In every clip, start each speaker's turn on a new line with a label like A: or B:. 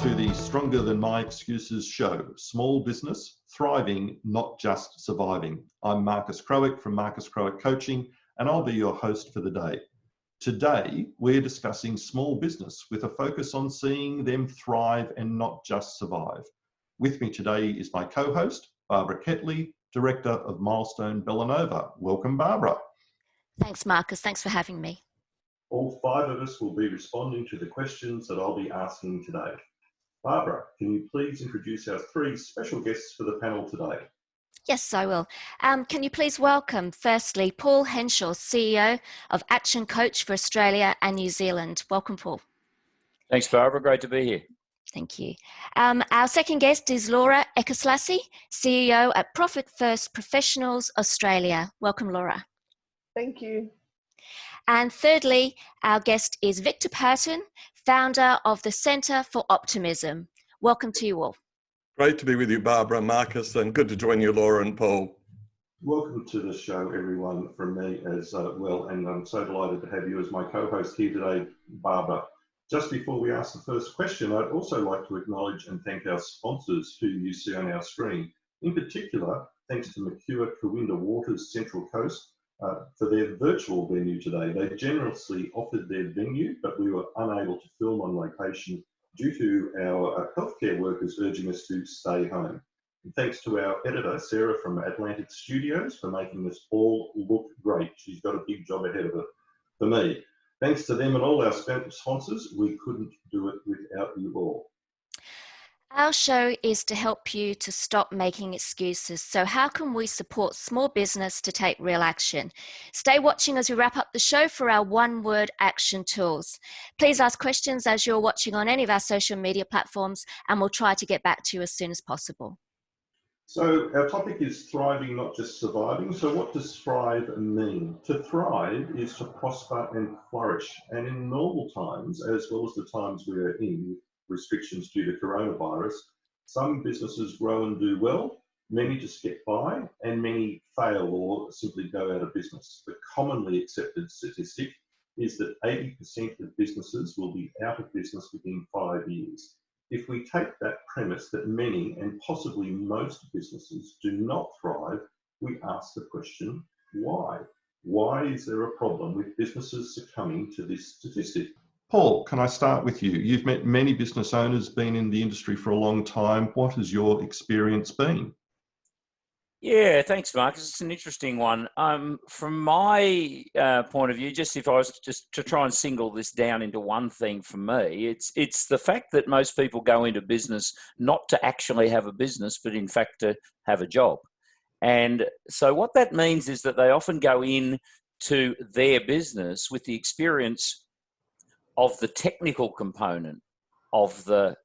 A: to the Stronger Than My Excuses show, Small Business, Thriving, Not Just Surviving. I'm Marcus Kroek from Marcus Kroek Coaching, and I'll be your host for the day. Today, we're discussing small business with a focus on seeing them thrive and not just survive. With me today is my co-host, Barbara Ketley, Director of Milestone Bellanova. Welcome, Barbara.
B: Thanks, Marcus. Thanks for having me.
A: All five of us will be responding to the questions that I'll be asking today. Barbara, can you please introduce our three special guests for the panel today?
B: Yes, I will. Can you please welcome, firstly, PaulHenshaw, CEO of Action Coach for Australia and New Zealand. Welcome, Paul.
C: Thanks, Barbara. Great to be here.
B: Thank you. Our second guest is Laura Elkaslassy, CEO at Profit First Professionals Australia. Welcome, Laura.
D: Thank you.
B: And thirdly, our guest is Victor Perton, founder of the Centre for Optimism. Welcome to you all.
E: Great to be with you, Barbara, Marcus, and good to join you, Laura and Paul.
A: Welcome to the show, everyone, from me as well, and I'm so delighted to have you as my co-host here today, Barbara. Just before we ask the first question, I'd also like to acknowledge and thank our sponsors who you see on our screen. In particular, thanks to Mercure Cowinda Waters Central Coast, for their virtual venue today. They generously offered their venue, but we were unable to film on location due to our healthcare workers urging us to stay home. And thanks to our editor, Sarah from Atlantic Studios, for making this all look great. She's got a big job ahead of her for me. Thanks to them and all our sponsors, we couldn't do it without you all.
B: Our show is to help you to stop making excuses. So how can we support small business to take real action? Stay watching as we wrap up the show for our one-word action tools. Please ask questions as you're watching on any of our social media platforms, and we'll try to get back to you as soon as possible.
A: So our topic is thriving, not just surviving. So what does thrive mean? To thrive is to prosper and flourish. And in normal times, as well as the times we are in, restrictions due to coronavirus, some businesses grow and do well, many just get by, and many fail or simply go out of business. The commonly accepted statistic is that 80% of businesses will be out of business within 5 years. If we take that premise that many and possibly most businesses do not thrive, we ask the question, why? Why is there a problem with businesses succumbing to this statistic? Paul, can I start with you? You've met many business owners, been in the industry for a long time. What has your experience been?
C: Yeah, thanks, Marcus. It's an interesting one. From my point of view, just if I was just to try and single this down into one thing for me, it's the fact that most people go into business not to actually have a business, but in fact to have a job. And so what that means is that they often go in to their business with the experience of the technical component of the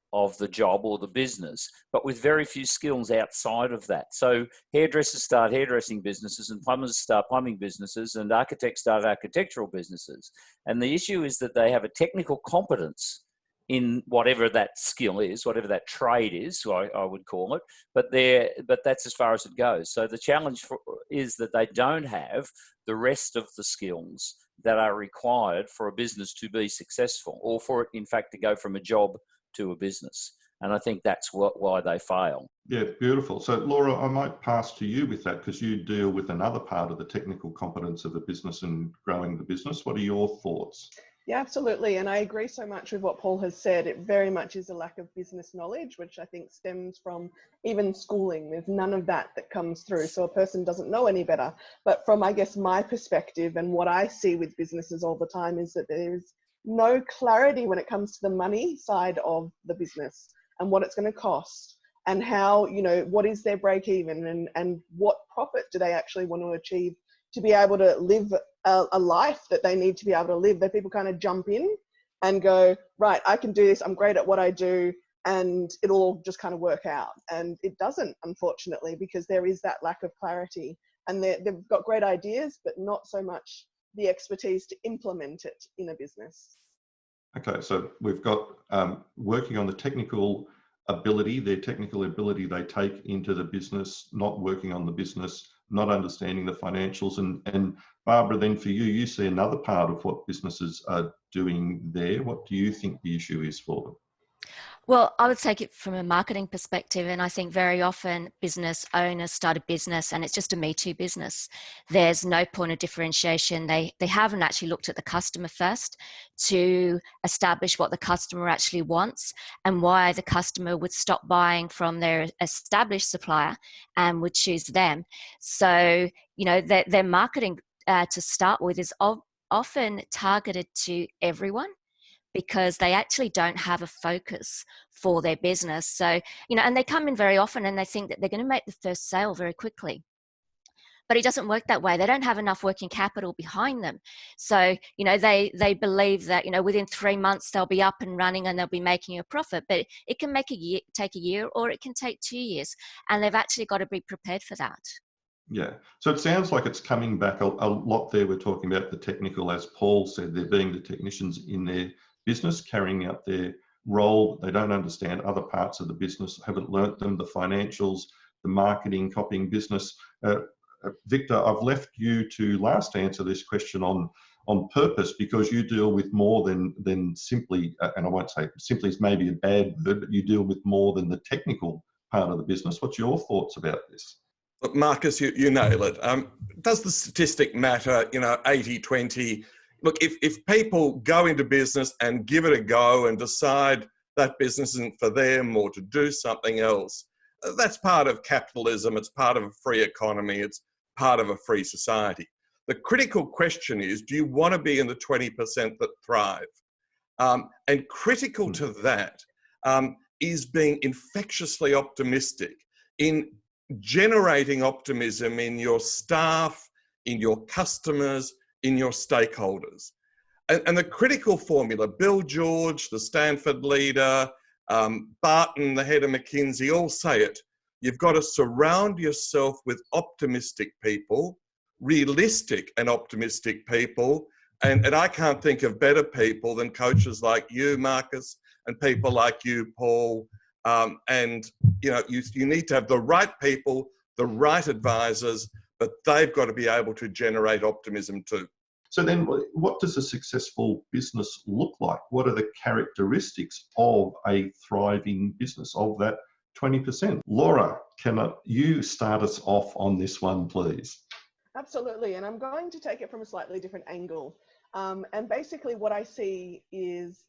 C: job or the business, but with very few skills outside of that. So hairdressers start hairdressing businesses, and plumbers start plumbing businesses, and architects start architectural businesses. And the issue is that they have a technical competence in whatever that skill is, whatever that trade is, I would call it, but that's as far as it goes. So the challenge is that they don't have the rest of the skills that are required for a business to be successful, or for it, in fact, to go from a job to a business. And I think that's why they fail.
A: Yeah, beautiful. So Laura, I might pass to you with that, because you deal with another part of the technical competence of a business and growing the business. What are your thoughts?
D: Yeah, absolutely. And I agree so much with what Paul has said. It very much is a lack of business knowledge, which I think stems from even schooling. There's none of that comes through. So a person doesn't know any better. But from, I guess, my perspective and what I see with businesses all the time is that there's no clarity when it comes to the money side of the business and what it's going to cost and how, what is their break even and what profit do they actually want to achieve to be able to live a life that they need to be able to live. That people kind of jump in and go, right, I can do this, I'm great at what I do, and it'll all just kind of work out. And it doesn't, unfortunately, because there is that lack of clarity. And they've got great ideas, but not so much the expertise to implement it in a business.
A: Okay, so we've got working on the technical ability, their technical ability they take into the business, not working on the business, not understanding the financials. And Barbara, then for you, you see another part of what businesses are doing there. What do you think the issue is for them?
B: Well, I would take it from a marketing perspective, and I think very often business owners start a business and it's just a Me Too business. There's no point of differentiation. They haven't actually looked at the customer first to establish what the customer actually wants and why the customer would stop buying from their established supplier and would choose them. So, you know, their marketing to start with is often targeted to everyone, because they actually don't have a focus for their business. So, you know, and they come in very often and they think that they're going to make the first sale very quickly. But it doesn't work that way. They don't have enough working capital behind them. So, you know, they believe that, you know, within 3 months they'll be up and running and they'll be making a profit. But it can take a year, or it can take 2 years. And they've actually got to be prepared for that.
A: Yeah. So it sounds like it's coming back a lot there. We're talking about the technical, as Paul said, they're being the technicians in their business, carrying out their role. They don't understand other parts of the business, haven't learnt them, the financials, the marketing, copying business. Victor, I've left you to last answer this question on purpose, because you deal with more than simply, and I won't say simply is maybe a bad word, but you deal with more than the technical part of the business. What's your thoughts about this?
E: Look, Marcus, you nail it. Does the statistic matter, 80-20? Look, if people go into business and give it a go and decide that business isn't for them or to do something else, that's part of capitalism. It's part of a free economy. It's part of a free society. The critical question is, do you want to be in the 20% that thrive? And critical to that is being infectiously optimistic, in generating optimism in your staff, in your customers, in your stakeholders. And the critical formula, Bill George, the Stanford leader, Barton, the head of McKinsey, all say it. You've got to surround yourself with optimistic people, realistic and optimistic people. And I can't think of better people than coaches like you, Marcus, and people like you, Paul. And you need to have the right people, the right advisors, but they've got to be able to generate optimism too.
A: So then what does a successful business look like? What are the characteristics of a thriving business, of that 20%? Laura, can you start us off on this one, please?
D: Absolutely, and I'm going to take it from a slightly different angle. And basically what I see is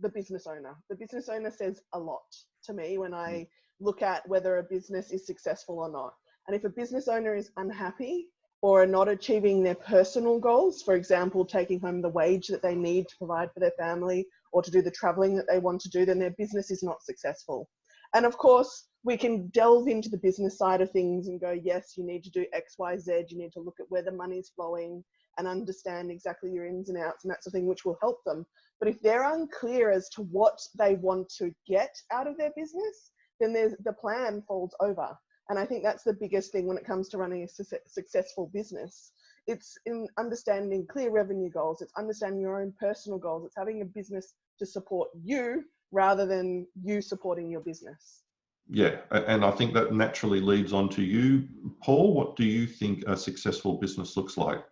D: the business owner. The business owner says a lot to me when I look at whether a business is successful or not. And if a business owner is unhappy or not achieving their personal goals, for example, taking home the wage that they need to provide for their family or to do the traveling that they want to do, then their business is not successful. And of course, we can delve into the business side of things and go, yes, you need to do X, Y, Z. You need to look at where the money's flowing and understand exactly your ins and outs and that sort of thing, which will help them. But if they're unclear as to what they want to get out of their business, then the plan falls over. And I think that's the biggest thing when it comes to running a successful business. It's in understanding clear revenue goals. It's understanding your own personal goals. It's having a business to support you rather than you supporting your business.
A: Yeah, and I think that naturally leads on to you, Paul. What do you think a successful business looks like?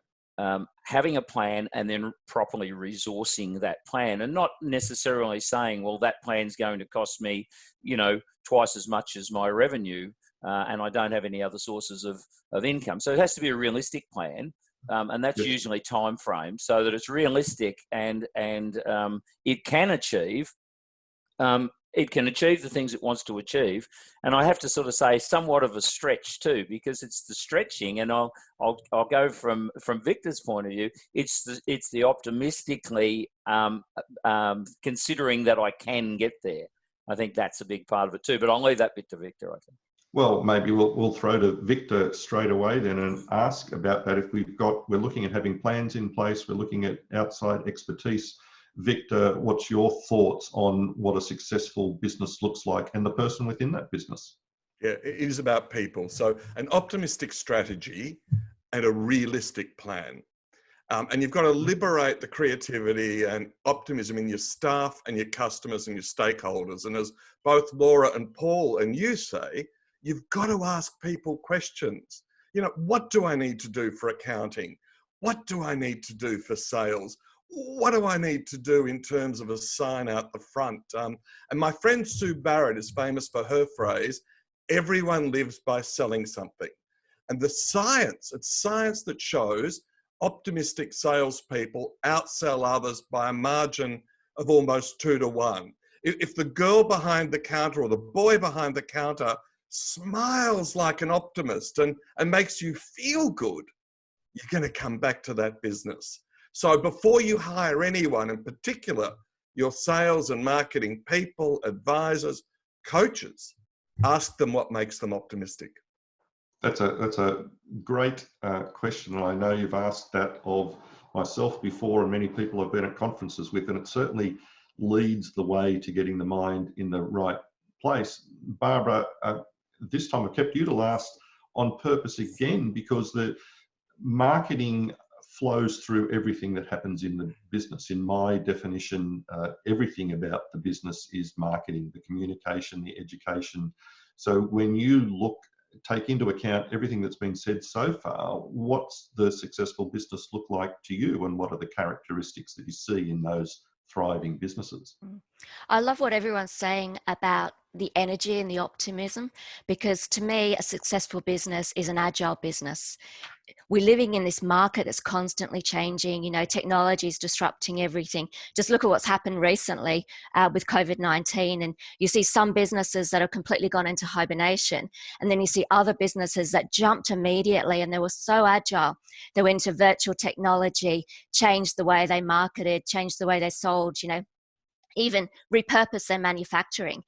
C: Having a plan and then properly resourcing that plan, and not necessarily saying, well, that plan's going to cost me, twice as much as my revenue, and I don't have any other sources of income. So it has to be a realistic plan, and that's usually time frame, so that it's realistic and it can achieve. It can achieve the things it wants to achieve, and I have to sort of say somewhat of a stretch too, because it's the stretching. And I'll go from Victor's point of view. It's the optimistically considering that I can get there. I think that's a big part of it too. But I'll leave that bit to Victor, I think.
A: Well, maybe we'll throw to Victor straight away then and ask about that. If we're looking at having plans in place, we're looking at outside expertise. Victor, what's your thoughts on what a successful business looks like and the person within that business?
E: Yeah, it is about people. So an optimistic strategy and a realistic plan. And you've got to liberate the creativity and optimism in your staff and your customers and your stakeholders. And as both Laura and Paul and you say, you've got to ask people questions. What do I need to do for accounting? What do I need to do for sales? what do I need to do in terms of a sign out the front? And my friend Sue Barrett is famous for her phrase, everyone lives by selling something. And it's science that shows optimistic salespeople outsell others by a margin of almost 2 to 1. If the girl behind the counter or the boy behind the counter smiles like an optimist and makes you feel good, you're going to come back to that business. So before you hire anyone, in particular, your sales and marketing people, advisors, coaches, ask them what makes them optimistic.
A: That's a great question, and I know you've asked that of myself before, and many people I've been at conferences with, and it certainly leads the way to getting the mind in the right place. Barbara, this time I kept you to last on purpose again, because the marketing flows through everything that happens in the business. In my definition, everything about the business is marketing, the communication, the education. So when you take into account everything that's been said so far, what's the successful business look like to you, and what are the characteristics that you see in those thriving businesses?
B: I love what everyone's saying about the energy and the optimism, because to me, a successful business is an agile business. We're living in this market that's constantly changing. Technology is disrupting everything. Just look at what's happened recently with COVID-19, and you see some businesses that have completely gone into hibernation, and then you see other businesses that jumped immediately, and they were so agile. They went into virtual technology, changed the way they marketed, changed the way they sold, even repurpose their manufacturing.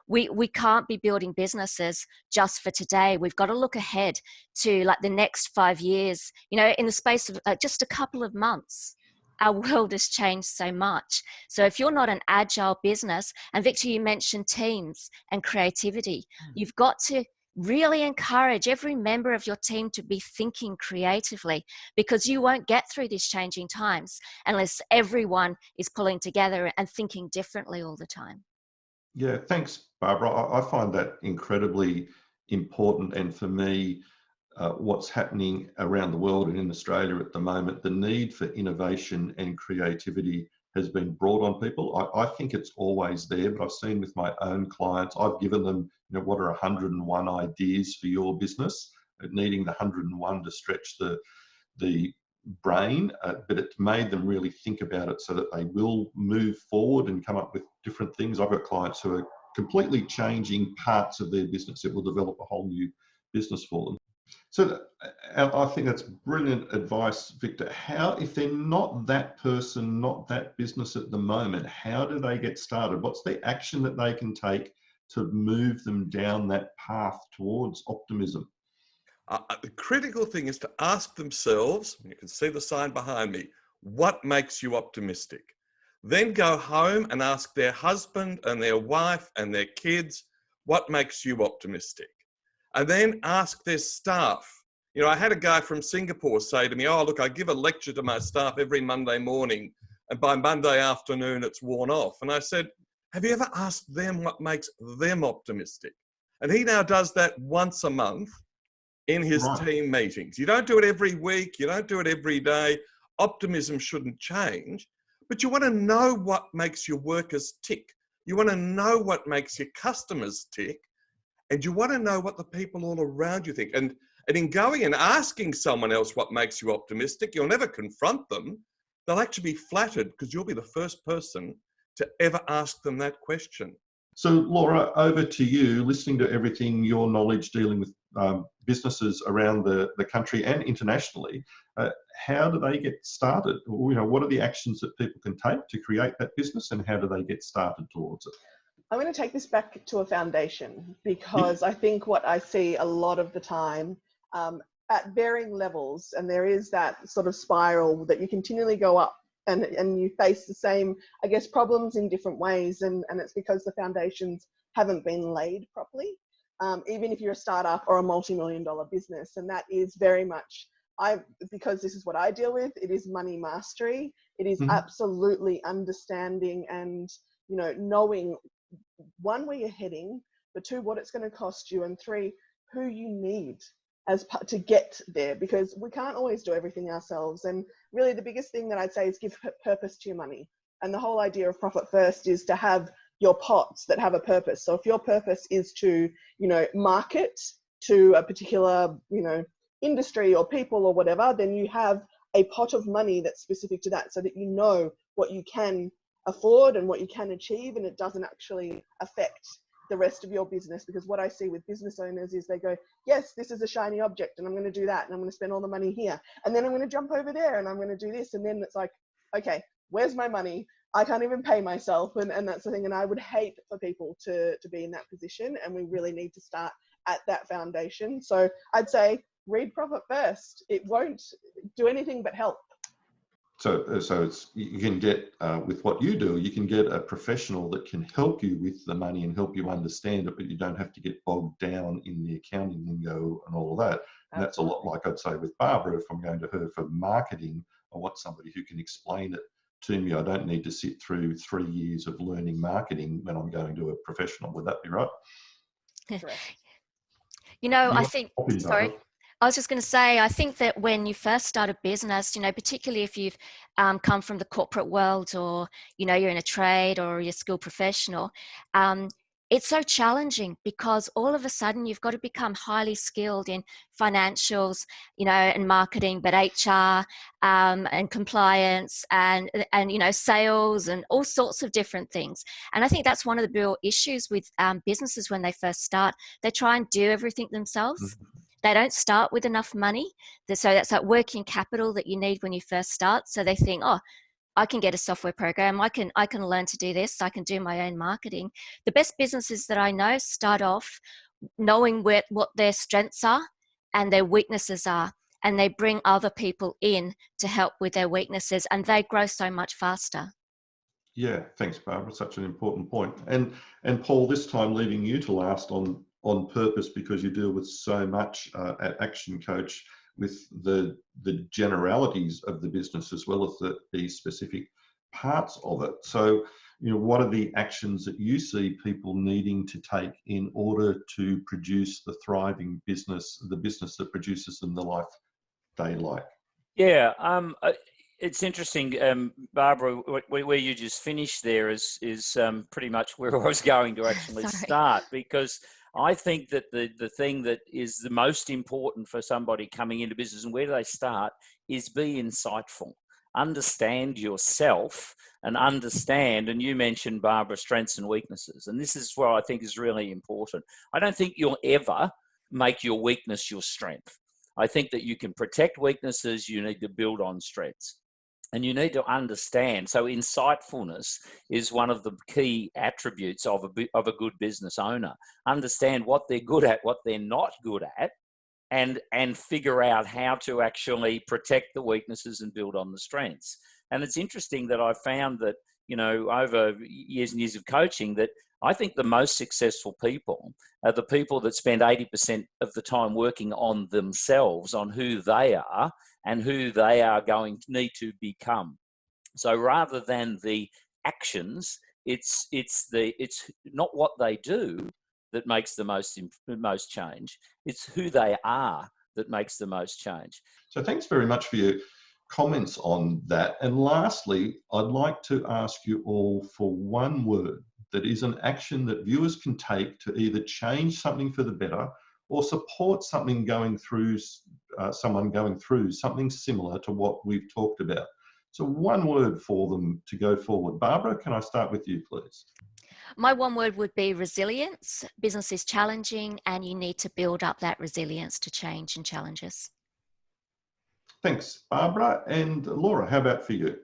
B: We can't be building businesses just for today. We've got to look ahead to like the next 5 years. In the space of just a couple of months, our world has changed so much. So if you're not an agile business, and Victor, you mentioned teams and creativity, you've got to really encourage every member of your team to be thinking creatively, because you won't get through these changing times unless everyone is pulling together and thinking differently all the time.
A: Yeah, thanks, Barbara. I find that incredibly important. And for me, what's happening around the world and in Australia at the moment, the need for innovation and creativity has been brought on people. I think it's always there, but I've seen with my own clients, I've given them, what are 101 ideas for your business, needing the 101 to stretch the brain, but it's made them really think about it so that they will move forward and come up with different things. I've got clients who are completely changing parts of their business. It will develop a whole new business for them. So I think that's brilliant advice, Victor. How, if they're not that person, not that business at the moment, how do they get started? What's the action that they can take to move them down that path towards optimism?
E: The critical thing is to ask themselves, you can see the sign behind me, what makes you optimistic? Then go home and ask their husband and their wife and their kids, what makes you optimistic? And then ask their staff. I had a guy from Singapore say to me, oh, look, I give a lecture to my staff every Monday morning, and by Monday afternoon, it's worn off. And I said, have you ever asked them what makes them optimistic? And he now does that once a month in his team meetings. You don't do it every week. You don't do it every day. Optimism shouldn't change, but you want to know what makes your workers tick. You want to know what makes your customers tick. And you want to know what the people all around you think. And in going and asking someone else what makes you optimistic, you'll never confront them. They'll actually be flattered because you'll be the first person to ever ask them that question.
A: So Laura, over to you, listening to everything, your knowledge dealing with businesses around the country and internationally, how do they get started? What are the actions that people can take to create that business, and how do they get started towards it?
D: I'm going to take this back to a foundation, because I think what I see a lot of the time at varying levels, and there is that sort of spiral that you continually go up and you face the same, I guess, problems in different ways. And it's because the foundations haven't been laid properly, even if you're a startup or a multi-million-dollar business. And that is very much, because this is what I deal with, it is money mastery. It is absolutely understanding and, knowing, one, where you're heading, but two, what it's going to cost you, and three, who you need to get there, because we can't always do everything ourselves. And really the biggest thing that I'd say is give purpose to your money. And the whole idea of Profit First is to have your pots that have a purpose. So if your purpose is to, market to a particular, industry or people or whatever, then you have a pot of money that's specific to that, so that you know what you can afford and what you can achieve, and it doesn't actually affect the rest of your business. Because what I see with business owners is they go, yes, this is a shiny object and I'm going to do that, and I'm going to spend all the money here, and then I'm going to jump over there and I'm going to do this, and then it's like, okay, where's my money? I can't even pay myself, and that's the thing. And I would hate for people to be in that position, and we really need to start at that foundation. So I'd say read Profit First. It won't do anything but help.
A: So it's, you can get, with what you do, you can get a professional that can help you with the money and help you understand it, but you don't have to get bogged down in the accounting lingo and all of that. And that's a lot like I'd say with Barbara, if I'm going to her for marketing, I want somebody who can explain it to me. I don't need to sit through 3 years of learning marketing when I'm going to a professional. Would that be right?
B: I think, sorry. I was just going to say, I think that when you first start a business, particularly if you've come from the corporate world, or, you're in a trade or you're a skilled professional, it's so challenging, because all of a sudden you've got to become highly skilled in financials, and marketing, but HR and compliance and sales and all sorts of different things. And I think that's one of the real issues with businesses when they first start. They try and do everything themselves. Mm-hmm. They don't start with enough money. So that's that working capital that you need when you first start. So they think, oh, I can get a software program. I can learn to do this. I can do my own marketing. The best businesses that I know start off knowing what their strengths are and their weaknesses are, and they bring other people in to help with their weaknesses, and they grow so much faster.
A: Yeah, thanks, Barbara. Such an important point. And Paul, this time leaving you to last on purpose, because you deal with so much at Action Coach with the generalities of the business as well as the specific parts of it. So, what are the actions that you see people needing to take in order to produce the thriving business, the business that produces them the life they like?
C: Yeah, it's interesting, Barbara, where you just finished there is pretty much where I was going to actually start, because I think that the thing that is the most important for somebody coming into business and where do they start is be insightful. Understand yourself and you mentioned, Barbara, strengths and weaknesses. And this is what I think is really important. I don't think you'll ever make your weakness your strength. I think that you can protect weaknesses, you need to build on strengths. And you need to understand. So insightfulness is one of the key attributes of a good business owner. Understand what they're good at, what they're not good at, and figure out how to actually protect the weaknesses and build on the strengths. And it's interesting that I found that, over years and years of coaching, that I think the most successful people are the people that spend 80% of the time working on themselves, on who they are and who they are going to need to become. So rather than the actions, it's not what they do that makes the most change. It's who they are that makes the most change.
A: So thanks very much for your comments on that. And lastly, I'd like to ask you all for one word that is an action that viewers can take to either change something for the better or support something someone going through something similar to what we've talked about. So one word for them to go forward. Barbara, can I start with you, please?
B: My one word would be resilience. Business is challenging and you need to build up that resilience to change and challenges.
A: Thanks, Barbara. And Laura, how about for you?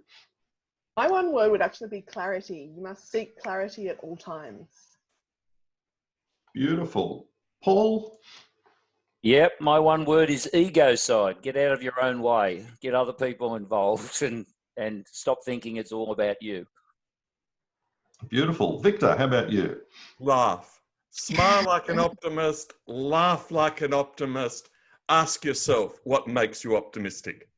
D: My one word would actually be clarity. You must seek clarity at all times.
A: Beautiful. Paul?
C: Yep, my one word is ego side. Get out of your own way. Get other people involved and stop thinking it's all about you.
A: Beautiful. Victor, how about you?
E: Laugh. Smile like an optimist. Laugh like an optimist. Ask yourself what makes you optimistic.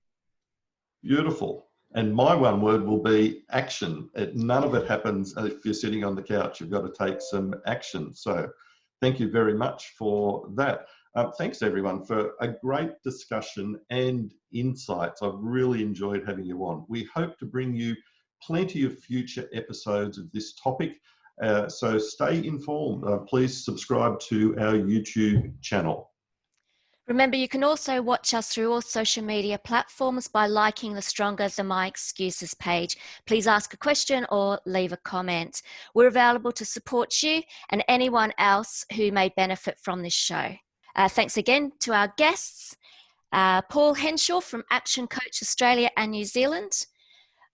A: Beautiful. And my one word will be action. None of it happens if you're sitting on the couch. You've got to take some action. So thank you very much for that. Thanks everyone for a great discussion and insights. I've really enjoyed having you on. We hope to bring you plenty of future episodes of this topic. So stay informed. Please subscribe to our YouTube channel.
B: Remember, you can also watch us through all social media platforms by liking the Stronger Than My Excuses page. Please ask a question or leave a comment. We're available to support you and anyone else who may benefit from this show. Thanks again to our guests, Paul Henshaw from Action Coach Australia and New Zealand,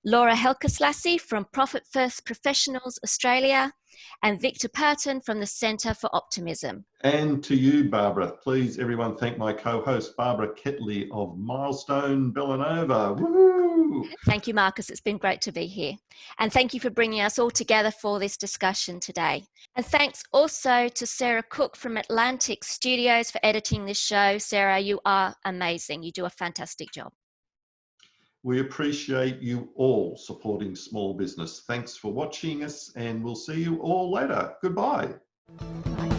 B: Laura Elkaslassy from Profit First Professionals Australia, and Victor Perton from the Centre for Optimism.
A: And to you, Barbara. Please, everyone, thank my co-host, Barbara Ketley of Milestone Villanova. Woo!
B: Thank you, Marcus. It's been great to be here. And thank you for bringing us all together for this discussion today. And thanks also to Sarah Kroek from Atlantic Studios for editing this show. Sarah, you are amazing. You do a fantastic job.
A: We appreciate you all supporting small business. Thanks for watching us, and we'll see you all later. Goodbye.
B: Bye.